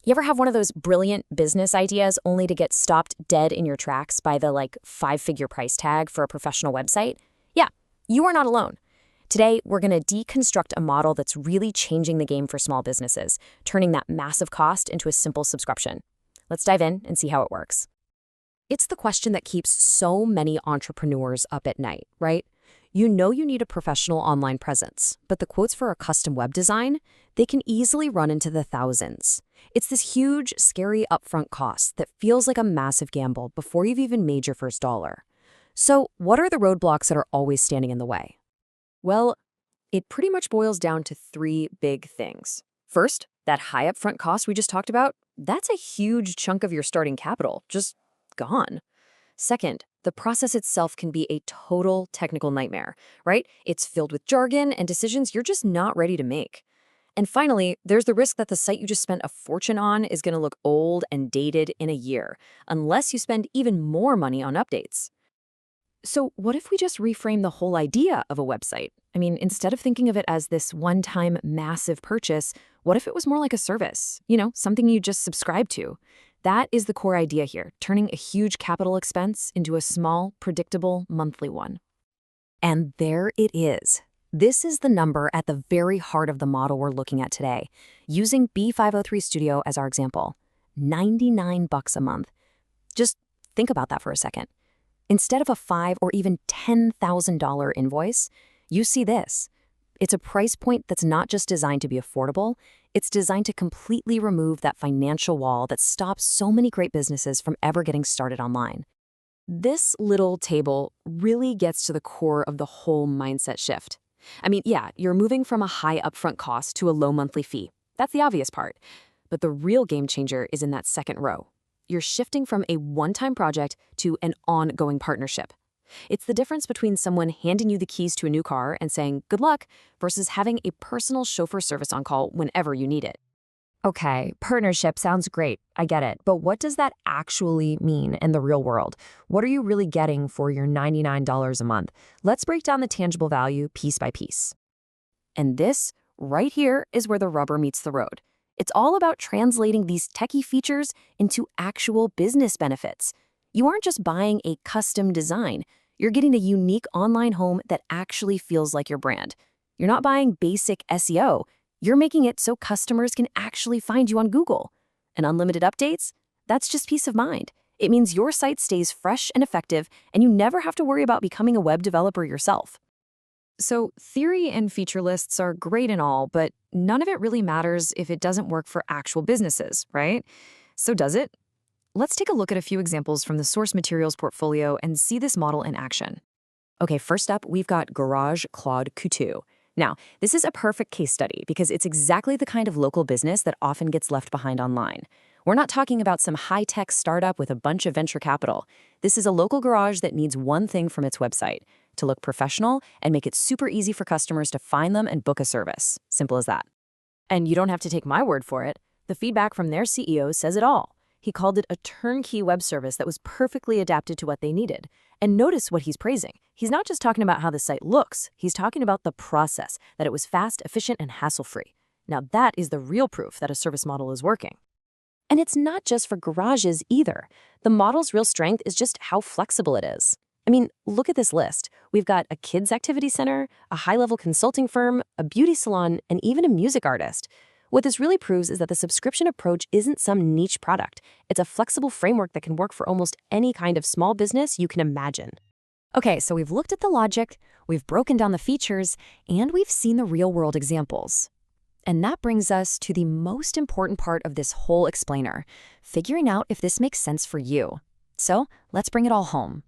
You ever have one of those brilliant business ideas only to get stopped dead in your tracks by the five-figure price tag for a professional website? Yeah, you are not alone. Today, we're going to deconstruct a model that's really changing the game for small businesses, turning that massive cost into a simple subscription. Let's dive in and see how it works. It's the question that keeps so many entrepreneurs up at night, right? You know you need a professional online presence, but the quotes for a custom web design, they can easily run into the thousands. It's this huge, scary upfront cost that feels like a massive gamble before you've even made your first dollar. So what are the roadblocks that are always standing in the way? Well, it pretty much boils down to three big things. First, that high upfront cost we just talked about, that's a huge chunk of your starting capital, just gone. Second, the process itself can be a total technical nightmare, right? It's filled with jargon and decisions you're just not ready to make. And finally, there's the risk that the site you just spent a fortune on is going to look old and dated in a year, unless you spend even more money on updates. So what if we just reframe the whole idea of a website? I mean, instead of thinking of it as this one-time massive purchase, what if it was more like a service? Something you just subscribe to. That is the core idea here, turning a huge capital expense into a small, predictable monthly one. And there it is. This is the number at the very heart of the model we're looking at today, using B503 Studio as our example. $99 a month. Just think about that for a second. Instead of a $5,000 or even $10,000 invoice, you see this. It's a price point that's not just designed to be affordable, it's designed to completely remove that financial wall that stops so many great businesses from ever getting started online. This little table really gets to the core of the whole mindset shift. I mean, yeah, you're moving from a high upfront cost to a low monthly fee. That's the obvious part. But the real game changer is in that second row. You're shifting from a one-time project to an ongoing partnership. It's the difference between someone handing you the keys to a new car and saying, good luck, versus having a personal chauffeur service on call whenever you need it. Okay, partnership sounds great. I get it. But what does that actually mean in the real world? What are you really getting for your $99 a month? Let's break down the tangible value piece by piece. And this, right here, is where the rubber meets the road. It's all about translating these techie features into actual business benefits. You aren't just buying a custom design. You're getting a unique online home that actually feels like your brand. You're not buying basic SEO. You're making it so customers can actually find you on Google. And unlimited updates? That's just peace of mind. It means your site stays fresh and effective, and you never have to worry about becoming a web developer yourself. So theory and feature lists are great and all, but none of it really matters if it doesn't work for actual businesses, right? So does it? Let's take a look at a few examples from the source materials portfolio and see this model in action. Okay, first up, we've got Garage Claude Couture. Now, this is a perfect case study because it's exactly the kind of local business that often gets left behind online. We're not talking about some high-tech startup with a bunch of venture capital. This is a local garage that needs one thing from its website: to look professional and make it super easy for customers to find them and book a service. Simple as that. And you don't have to take my word for it. The feedback from their CEO says it all. He called it a turnkey web service that was perfectly adapted to what they needed. And notice what he's praising. He's not just talking about how the site looks. He's talking about the process, that it was fast, efficient, and hassle-free. Now that is the real proof that a service model is working. And it's not just for garages either. The model's real strength is just how flexible it is. I mean, look at this list. We've got a kids' activity center, a high-level consulting firm, a beauty salon, and even a music artist. What this really proves is that the subscription approach isn't some niche product. It's a flexible framework that can work for almost any kind of small business you can imagine. Okay, so we've looked at the logic, we've broken down the features, and we've seen the real-world examples. And that brings us to the most important part of this whole explainer, figuring out if this makes sense for you. So let's bring it all home.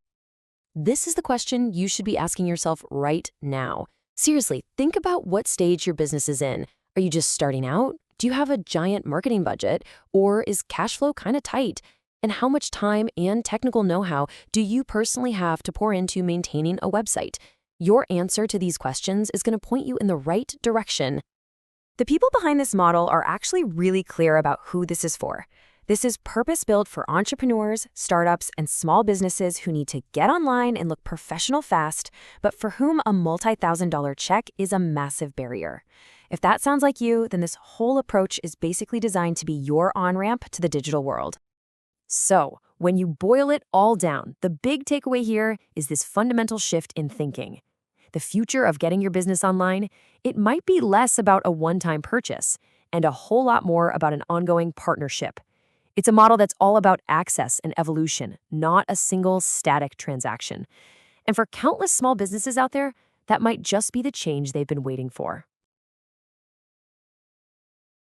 This is the question you should be asking yourself right now. Seriously, think about what stage your business is in. Are you just starting out? Do you have a giant marketing budget? Or is cash flow kind of tight? And how much time and technical know-how do you personally have to pour into maintaining a website? Your answer to these questions is going to point you in the right direction. The people behind this model are actually really clear about who this is for. This is purpose-built for entrepreneurs, startups, and small businesses who need to get online and look professional fast, but for whom a multi-$1,000 check is a massive barrier. If that sounds like you, then this whole approach is basically designed to be your on-ramp to the digital world. So, when you boil it all down, the big takeaway here is this fundamental shift in thinking. The future of getting your business online, it might be less about a one-time purchase and a whole lot more about an ongoing partnership. It's a model that's all about access and evolution, not a single static transaction. And for countless small businesses out there, that might just be the change they've been waiting for.